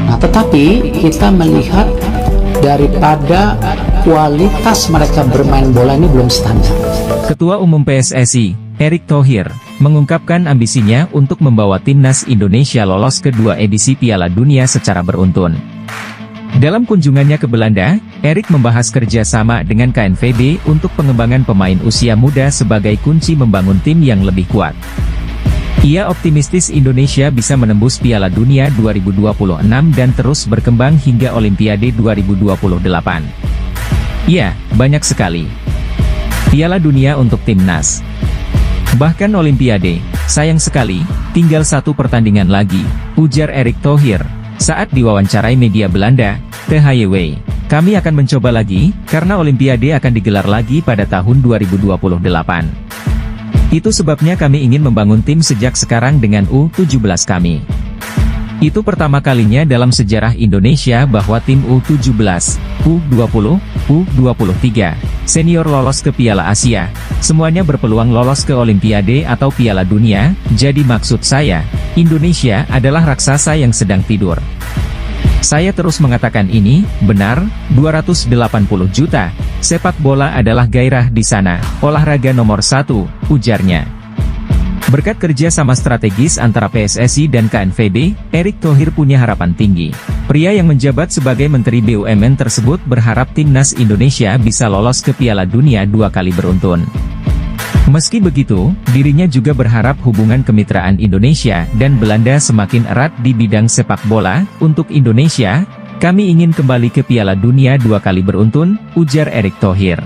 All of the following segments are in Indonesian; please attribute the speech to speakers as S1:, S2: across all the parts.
S1: Nah, tetapi kita melihat daripada kualitas mereka bermain bola ini belum standar.
S2: Ketua Umum PSSI, Erick Thohir, mengungkapkan ambisinya untuk membawa timnas Indonesia lolos ke 2 edisi Piala Dunia secara beruntun. Dalam kunjungannya ke Belanda, Erick membahas kerjasama dengan KNVB untuk pengembangan pemain usia muda sebagai kunci membangun tim yang lebih kuat. Ia optimistis Indonesia bisa menembus Piala Dunia 2026 dan terus berkembang hingga Olimpiade 2028. Ya, banyak sekali Piala Dunia untuk timnas. Bahkan Olimpiade, sayang sekali, tinggal 1 pertandingan lagi, ujar Erick Thohir saat diwawancarai media Belanda, THYW. Kami akan mencoba lagi, karena Olimpiade akan digelar lagi pada tahun 2028. Itu sebabnya kami ingin membangun tim sejak sekarang dengan U17 kami. Itu pertama kalinya dalam sejarah Indonesia bahwa tim U17, U20, U23, senior lolos ke Piala Asia. Semuanya berpeluang lolos ke Olimpiade atau Piala Dunia, jadi maksud saya, Indonesia adalah raksasa yang sedang tidur. Saya terus mengatakan ini, benar, 280 juta, sepak bola adalah gairah di sana, olahraga nomor 1, ujarnya. Berkat kerja sama strategis antara PSSI dan KNVB, Erick Thohir punya harapan tinggi. Pria yang menjabat sebagai Menteri BUMN tersebut berharap timnas Indonesia bisa lolos ke Piala Dunia 2 kali beruntun. Meski begitu, dirinya juga berharap hubungan kemitraan Indonesia dan Belanda semakin erat di bidang sepak bola. Untuk Indonesia, kami ingin kembali ke Piala Dunia 2 kali beruntun, ujar Erick Thohir.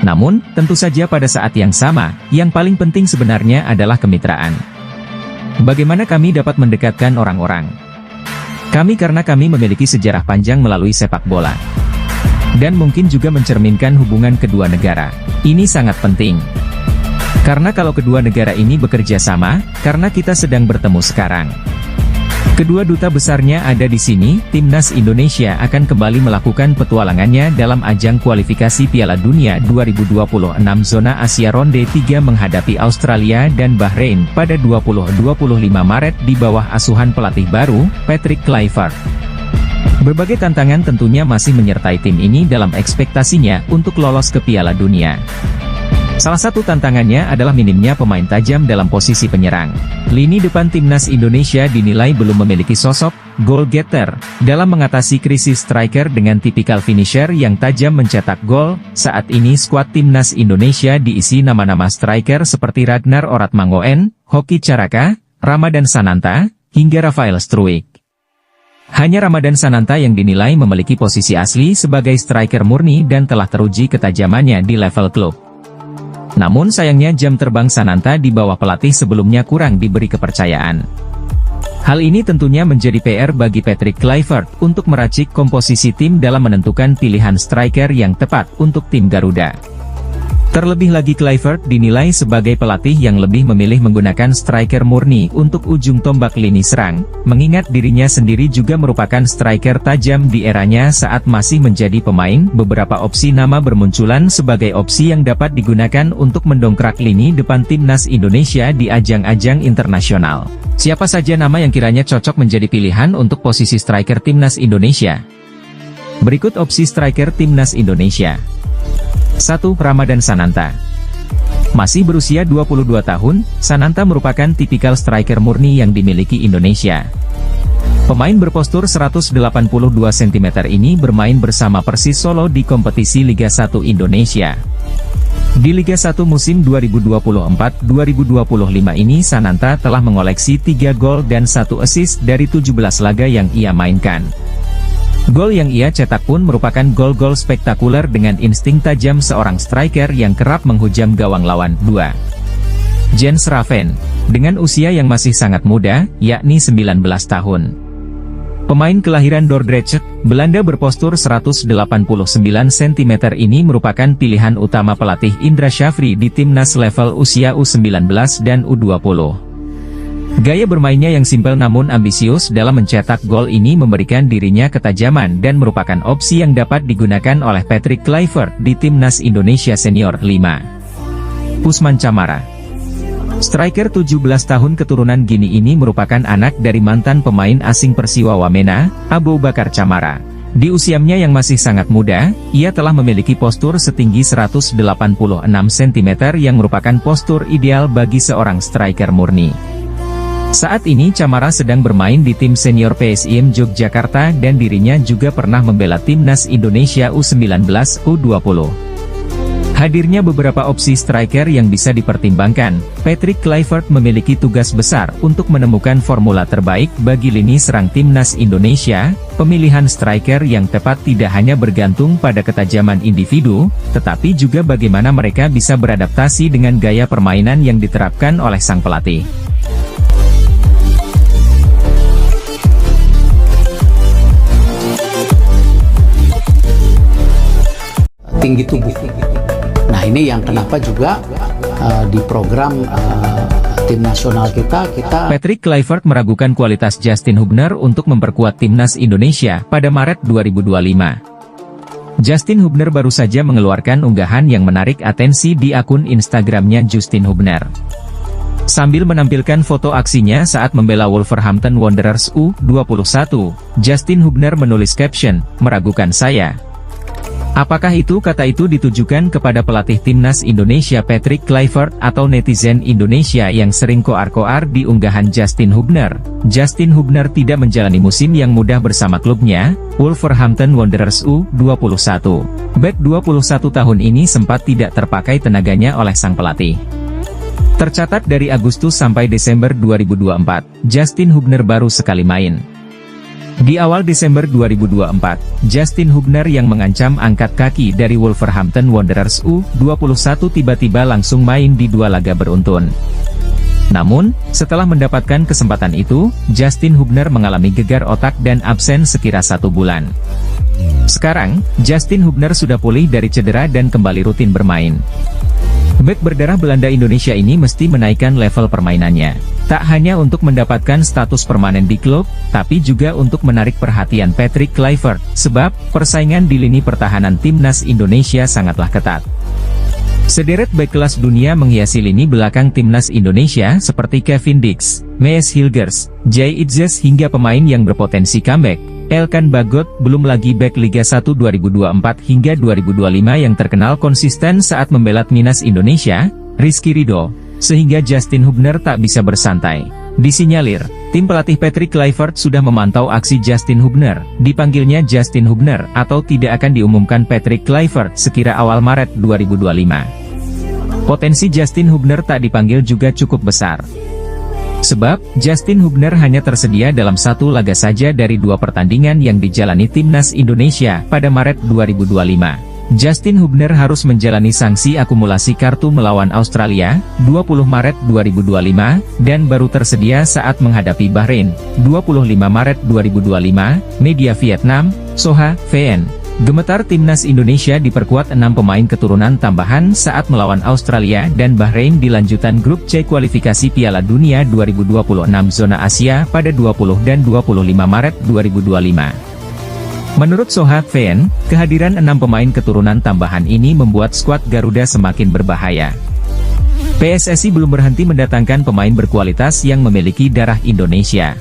S2: Namun, tentu saja pada saat yang sama, yang paling penting sebenarnya adalah kemitraan. Bagaimana kami dapat mendekatkan orang-orang? Karena kami memiliki sejarah panjang melalui sepak bola. Dan mungkin juga mencerminkan hubungan kedua negara. Ini sangat penting. Karena kalau kedua negara ini bekerja sama, karena kita sedang bertemu sekarang. Kedua duta besarnya ada di sini, timnas Indonesia akan kembali melakukan petualangannya dalam ajang kualifikasi Piala Dunia 2026 zona Asia ronde 3 menghadapi Australia dan Bahrain pada 20-25 Maret di bawah asuhan pelatih baru, Patrick Kluivert. Berbagai tantangan tentunya masih menyertai tim ini dalam ekspektasinya untuk lolos ke Piala Dunia. Salah satu tantangannya adalah minimnya pemain tajam dalam posisi penyerang. Lini depan timnas Indonesia dinilai belum memiliki sosok goal getter dalam mengatasi krisis striker dengan tipikal finisher yang tajam mencetak gol. Saat ini skuad timnas Indonesia diisi nama-nama striker seperti Ragnar Oratmangoen, Hoki Caraka, Ramadan Sananta, hingga Rafael Struijk. Hanya Ramadan Sananta yang dinilai memiliki posisi asli sebagai striker murni dan telah teruji ketajamannya di level klub. Namun sayangnya jam terbang Sananta di bawah pelatih sebelumnya kurang diberi kepercayaan. Hal ini tentunya menjadi PR bagi Patrick Kluivert untuk meracik komposisi tim dalam menentukan pilihan striker yang tepat untuk tim Garuda. Terlebih lagi Kluivert dinilai sebagai pelatih yang lebih memilih menggunakan striker murni untuk ujung tombak lini serang, mengingat dirinya sendiri juga merupakan striker tajam di eranya saat masih menjadi pemain. Beberapa opsi nama bermunculan sebagai opsi yang dapat digunakan untuk mendongkrak lini depan timnas Indonesia di ajang-ajang internasional. Siapa saja nama yang kiranya cocok menjadi pilihan untuk posisi striker timnas Indonesia? Berikut opsi striker timnas Indonesia. 1. Ramadan Sananta. Masih berusia 22 tahun, Sananta merupakan tipikal striker murni yang dimiliki Indonesia. Pemain berpostur 182 cm ini bermain bersama Persis Solo di kompetisi Liga 1 Indonesia. Di Liga 1 musim 2024-2025 ini Sananta telah mengoleksi 3 gol dan 1 assist dari 17 laga yang ia mainkan. Gol yang ia cetak pun merupakan gol-gol spektakuler dengan insting tajam seorang striker yang kerap menghujam gawang lawan. 2. Jens Raven. Dengan usia yang masih sangat muda, yakni 19 tahun. Pemain kelahiran Dordrecht, Belanda berpostur 189 cm ini merupakan pilihan utama pelatih Indra Syafri di timnas level usia U19 dan U20. Gaya bermainnya yang simpel namun ambisius dalam mencetak gol ini memberikan dirinya ketajaman dan merupakan opsi yang dapat digunakan oleh Patrick Kluivert di timnas Indonesia senior. 5. Usman Camara. Striker 17 tahun keturunan Gini ini merupakan anak dari mantan pemain asing Persiwa Wamena, Aboubakar Camara. Di usianya yang masih sangat muda, ia telah memiliki postur setinggi 186 cm yang merupakan postur ideal bagi seorang striker murni. Saat ini Camara sedang bermain di tim senior PSIM Yogyakarta dan dirinya juga pernah membela timnas Indonesia U19, U20. Hadirnya beberapa opsi striker yang bisa dipertimbangkan, Patrick Kluivert memiliki tugas besar untuk menemukan formula terbaik bagi lini serang timnas Indonesia. Pemilihan striker yang tepat tidak hanya bergantung pada ketajaman individu, tetapi juga bagaimana mereka bisa beradaptasi dengan gaya permainan yang diterapkan oleh sang pelatih.
S1: Tinggi tubuh. Nah, ini yang kenapa juga di program tim nasional kita
S2: Patrick Kluivert meragukan kualitas Justin Hubner untuk memperkuat timnas Indonesia pada Maret 2025. Justin Hubner baru saja mengeluarkan unggahan yang menarik atensi di akun Instagramnya Justin Hubner. Sambil menampilkan foto aksinya saat membela Wolverhampton Wanderers U21, Justin Hubner menulis caption, "Meragukan saya." Apakah kata itu ditujukan kepada pelatih timnas Indonesia Patrick Kluivert atau netizen Indonesia yang sering koar-koar di unggahan Justin Hubner? Justin Hubner tidak menjalani musim yang mudah bersama klubnya, Wolverhampton Wanderers U21. Bek 21 tahun ini sempat tidak terpakai tenaganya oleh sang pelatih. Tercatat dari Agustus sampai Desember 2024, Justin Hubner baru sekali main. Di awal Desember 2024, Justin Hubner yang mengancam angkat kaki dari Wolverhampton Wanderers U21 tiba-tiba langsung main di 2 laga beruntun. Namun, setelah mendapatkan kesempatan itu, Justin Hubner mengalami gegar otak dan absen sekira 1 bulan. Sekarang, Justin Hubner sudah pulih dari cedera dan kembali rutin bermain. Bek berdarah Belanda Indonesia ini mesti menaikkan level permainannya. Tak hanya untuk mendapatkan status permanen di klub, tapi juga untuk menarik perhatian Patrick Kluivert, sebab persaingan di lini pertahanan timnas Indonesia sangatlah ketat. Sederet bek kelas dunia menghiasi lini belakang timnas Indonesia seperti Kevin Dix, Mees Hilgers, Jay Itzes hingga pemain yang berpotensi comeback, Elkan Bagot, belum lagi bek Liga 1 2024 hingga 2025 yang terkenal konsisten saat membela timnas Indonesia, Rizky Ridho, sehingga Justin Hubner tak bisa bersantai. Disinyalir, tim pelatih Patrick Kluivert sudah memantau aksi Justin Hubner. Dipanggilnya Justin Hubner atau tidak akan diumumkan Patrick Kluivert sekira awal Maret 2025. Potensi Justin Hubner tak dipanggil juga cukup besar. Sebab, Justin Hubner hanya tersedia dalam 1 laga saja dari 2 pertandingan yang dijalani timnas Indonesia pada Maret 2025. Justin Hubner harus menjalani sanksi akumulasi kartu melawan Australia, 20 Maret 2025, dan baru tersedia saat menghadapi Bahrain, 25 Maret 2025, media Vietnam, Soha, VN. Gemetar timnas Indonesia diperkuat 6 pemain keturunan tambahan saat melawan Australia dan Bahrain di lanjutan grup C kualifikasi Piala Dunia 2026 zona Asia pada 20 dan 25 Maret 2025. Menurut Soha VN, kehadiran 6 pemain keturunan tambahan ini membuat skuad Garuda semakin berbahaya. PSSI belum berhenti mendatangkan pemain berkualitas yang memiliki darah Indonesia.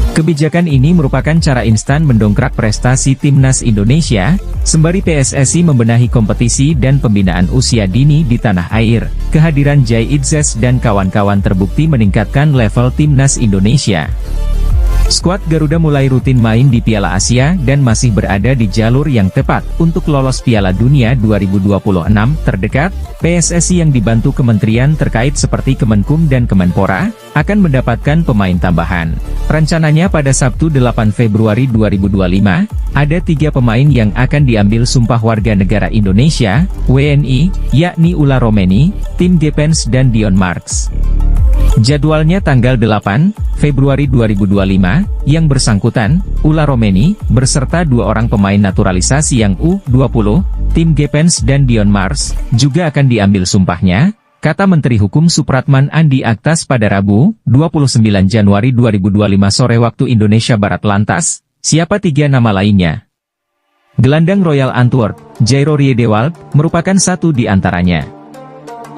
S2: Kebijakan ini merupakan cara instan mendongkrak prestasi timnas Indonesia, sembari PSSI membenahi kompetisi dan pembinaan usia dini di tanah air. Kehadiran Jay Itzes dan kawan-kawan terbukti meningkatkan level timnas Indonesia. Skuad Garuda mulai rutin main di Piala Asia dan masih berada di jalur yang tepat untuk lolos Piala Dunia 2026 terdekat. PSSI yang dibantu kementerian terkait seperti Kemenkum dan Kemenpora, akan mendapatkan pemain tambahan. Rencananya pada Sabtu 8 Februari 2025, ada 3 pemain yang akan diambil sumpah warga negara Indonesia, WNI, yakni Ula Romeni, Tim Gepens dan Dion Marks. Jadwalnya tanggal 8 Februari 2025, yang bersangkutan, Ula Romeni, beserta 2 orang pemain naturalisasi yang U20, Tim Gepens dan Dion Marks, juga akan diambil sumpahnya, kata Menteri Hukum Supratman Andi Aktas pada Rabu, 29 Januari 2025 sore waktu Indonesia Barat. Lantas, siapa 3 nama lainnya? Gelandang Royal Antwerp, Jairo Riedewald, merupakan satu di antaranya.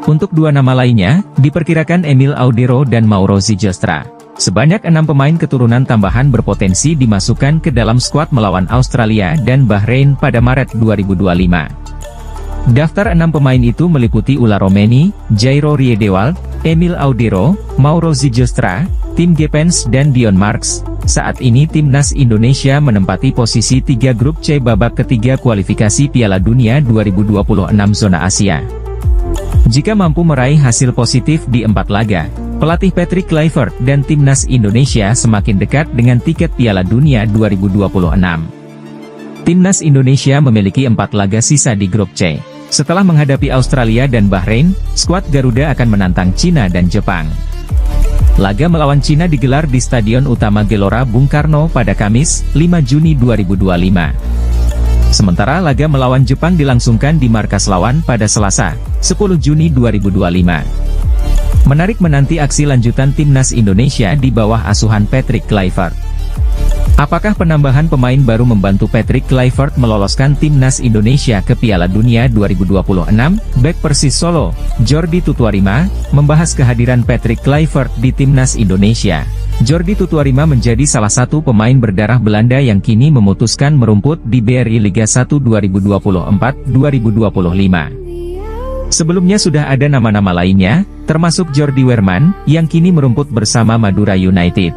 S2: Untuk dua nama lainnya, diperkirakan Emil Audero dan Mauro Zylstra. Sebanyak 6 pemain keturunan tambahan berpotensi dimasukkan ke dalam skuad melawan Australia dan Bahrain pada Maret 2025. Daftar 6 pemain itu meliputi Ulla Romeni, Jairo Riedewald, Emil Audero, Mauro Zylstra, Tim Geppens dan Dion Marks. Saat ini timnas Indonesia menempati posisi 3 grup C babak ketiga kualifikasi Piala Dunia 2026 zona Asia. Jika mampu meraih hasil positif di 4 laga, pelatih Patrick Kluivert dan timnas Indonesia semakin dekat dengan tiket Piala Dunia 2026. Timnas Indonesia memiliki 4 laga sisa di grup C. Setelah menghadapi Australia dan Bahrain, skuad Garuda akan menantang Cina dan Jepang. Laga melawan Cina digelar di Stadion Utama Gelora Bung Karno pada Kamis, 5 Juni 2025. Sementara laga melawan Jepang dilangsungkan di markas lawan pada Selasa, 10 Juni 2025. Menarik menanti aksi lanjutan timnas Indonesia di bawah asuhan Patrick Kluivert. Apakah penambahan pemain baru membantu Patrick Kluivert meloloskan timnas Indonesia ke Piala Dunia 2026? Bek Persis Solo, Jordi Tutuarima, membahas kehadiran Patrick Kluivert di timnas Indonesia. Jordi Tutuarima menjadi salah satu pemain berdarah Belanda yang kini memutuskan merumput di BRI Liga 1 2024-2025. Sebelumnya sudah ada nama-nama lainnya, termasuk Jordi Weerman, yang kini merumput bersama Madura United.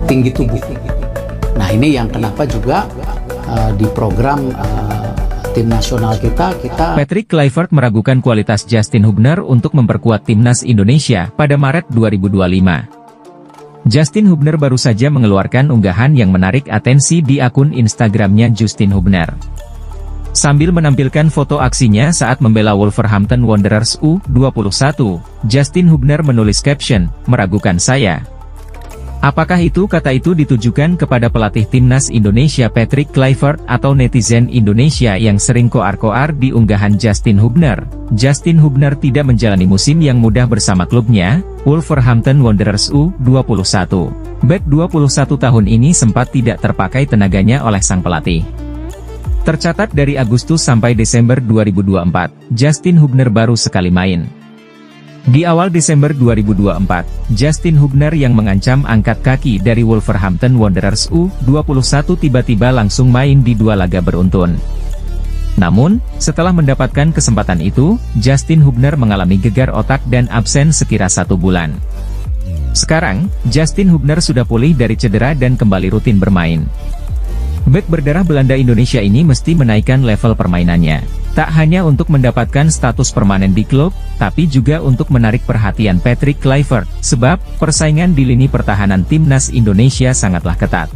S1: Tinggi tubuh. Nah, ini yang kenapa juga di program tim nasional kita
S2: Patrick Kluivert meragukan kualitas Justin Hubner untuk memperkuat timnas Indonesia pada Maret 2025. Justin Hubner baru saja mengeluarkan unggahan yang menarik atensi di akun Instagramnya Justin Hubner. Sambil menampilkan foto aksinya saat membela Wolverhampton Wanderers U21, Justin Hubner menulis caption, "Meragukan saya." Apakah itu kata itu ditujukan kepada pelatih timnas Indonesia Patrick Kluivert atau netizen Indonesia yang sering koar-koar di unggahan Justin Hubner? Justin Hubner tidak menjalani musim yang mudah bersama klubnya, Wolverhampton Wanderers U21. Bek 21 tahun ini sempat tidak terpakai tenaganya oleh sang pelatih. Tercatat dari Agustus sampai Desember 2024, Justin Hubner baru sekali main. Di awal Desember 2024, Justin Hubner yang mengancam angkat kaki dari Wolverhampton Wanderers U21 tiba-tiba langsung main di 2 laga beruntun. Namun, setelah mendapatkan kesempatan itu, Justin Hubner mengalami gegar otak dan absen sekira 1 bulan. Sekarang, Justin Hubner sudah pulih dari cedera dan kembali rutin bermain. Bek berdarah Belanda Indonesia ini mesti menaikkan level permainannya. Tak hanya untuk mendapatkan status permanen di klub, tapi juga untuk menarik perhatian Patrick Kluivert, sebab persaingan di lini pertahanan timnas Indonesia sangatlah ketat.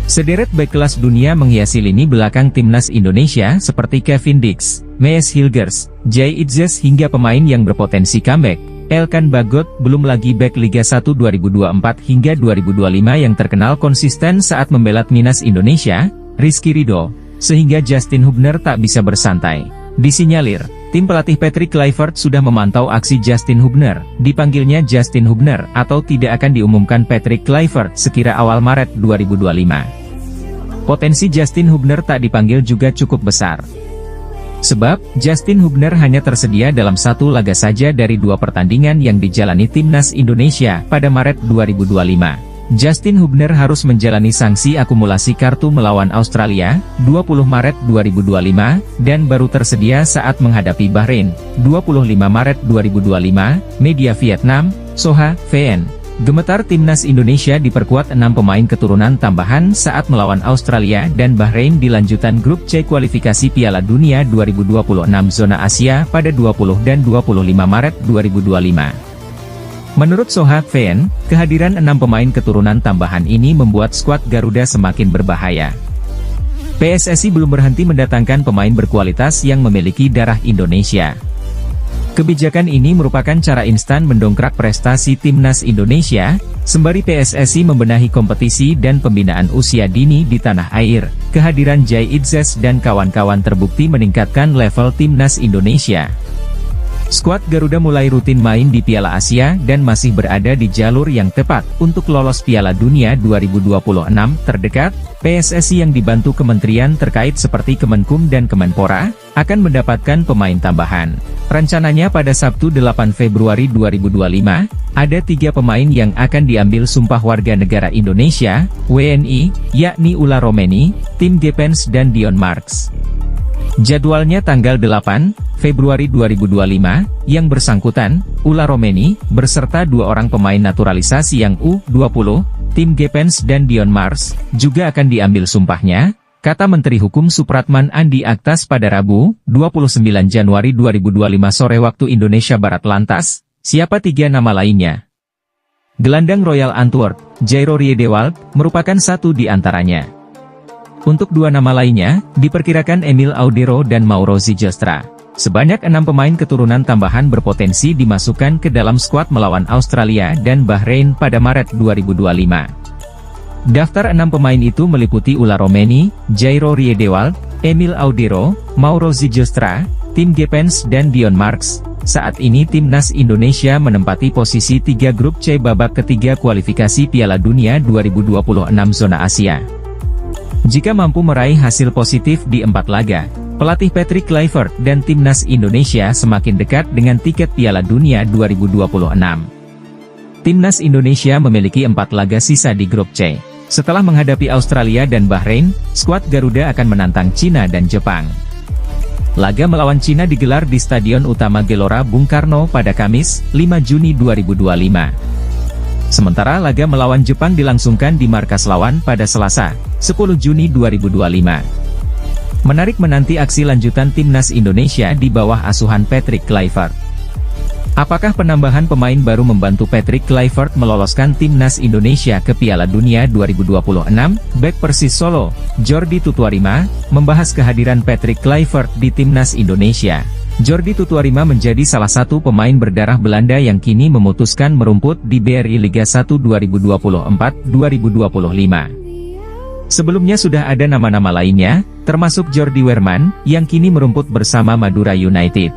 S2: Sederet bek kelas dunia menghiasi lini belakang timnas Indonesia seperti Kevin Dix, Mees Hilgers, Jay Itzes hingga pemain yang berpotensi comeback, Elkan Bagot, belum lagi bek Liga 1 2024 hingga 2025 yang terkenal konsisten saat membela timnas Indonesia, Rizky Ridho. Sehingga Justin Hubner tak bisa bersantai. Disinyalir, tim pelatih Patrick Kluivert sudah memantau aksi Justin Hubner. Dipanggilnya Justin Hubner atau tidak akan diumumkan Patrick Kluivert sekira awal Maret 2025. Potensi Justin Hubner tak dipanggil juga cukup besar. Sebab, Justin Hubner hanya tersedia dalam 1 laga saja dari 2 pertandingan yang dijalani timnas Indonesia pada Maret 2025. Justin Hubner harus menjalani sanksi akumulasi kartu melawan Australia, 20 Maret 2025, dan baru tersedia saat menghadapi Bahrain, 25 Maret 2025, media Vietnam, Soha, VN. Gemetar timnas Indonesia diperkuat 6 pemain keturunan tambahan saat melawan Australia dan Bahrain di lanjutan grup C kualifikasi Piala Dunia 2026 zona Asia pada 20 dan 25 Maret 2025. Menurut Soha VN, kehadiran 6 pemain keturunan tambahan ini membuat skuad Garuda semakin berbahaya. PSSI belum berhenti mendatangkan pemain berkualitas yang memiliki darah Indonesia. Kebijakan ini merupakan cara instan mendongkrak prestasi timnas Indonesia, sembari PSSI membenahi kompetisi dan pembinaan usia dini di tanah air. Kehadiran Jay Itzes dan kawan-kawan terbukti meningkatkan level timnas Indonesia. Skuad Garuda mulai rutin main di Piala Asia dan masih berada di jalur yang tepat untuk lolos Piala Dunia 2026 terdekat. PSSI yang dibantu kementerian terkait seperti Kemenkum dan Kemenpora, akan mendapatkan pemain tambahan. Rencananya pada Sabtu 8 Februari 2025, ada 3 pemain yang akan diambil sumpah warga negara Indonesia, WNI, yakni Ula Romeni, Tim Gepens dan Dion Marks. Jadwalnya tanggal 8 Februari 2025, yang bersangkutan, Ula Romeni, beserta 2 orang pemain naturalisasi yang U20, Tim Gepens dan Dion Marks, juga akan diambil sumpahnya, kata Menteri Hukum Supratman Andi Aktas pada Rabu, 29 Januari 2025 sore waktu Indonesia Barat. Lantas, siapa 3 nama lainnya? Gelandang Royal Antwerp, Jairo Riedewald, merupakan satu di antaranya. Untuk 2 nama lainnya, diperkirakan Emil Audero dan Mauro Zijlstra. Sebanyak 6 pemain keturunan tambahan berpotensi dimasukkan ke dalam skuad melawan Australia dan Bahrain pada Maret 2025. Daftar 6 pemain itu meliputi Ula Romeni, Jairo Riedewald, Emil Audero, Mauro Zijlstra, Tim Gepens dan Dion Marks. Saat ini Timnas Indonesia menempati posisi 3 grup C babak ketiga kualifikasi Piala Dunia 2026 zona Asia. Jika mampu meraih hasil positif di 4 laga, pelatih Patrick Kluivert dan Timnas Indonesia semakin dekat dengan tiket Piala Dunia 2026. Timnas Indonesia memiliki 4 laga sisa di grup C. Setelah menghadapi Australia dan Bahrain, skuad Garuda akan menantang Cina dan Jepang. Laga melawan Cina digelar di Stadion Utama Gelora Bung Karno pada Kamis, 5 Juni 2025. Sementara laga melawan Jepang dilangsungkan di markas lawan pada Selasa, 10 Juni 2025. Menarik menanti aksi lanjutan Timnas Indonesia di bawah asuhan Patrick Kluivert. Apakah penambahan pemain baru membantu Patrick Kluivert meloloskan Timnas Indonesia ke Piala Dunia 2026? Bek Persis Solo, Jordi Tutuarima, membahas kehadiran Patrick Kluivert di Timnas Indonesia. Jordi Tutuarima menjadi salah satu pemain berdarah Belanda yang kini memutuskan merumput di BRI Liga 1 2024-2025. Sebelumnya sudah ada nama-nama lainnya, termasuk Jordi Weerman, yang kini merumput bersama Madura United.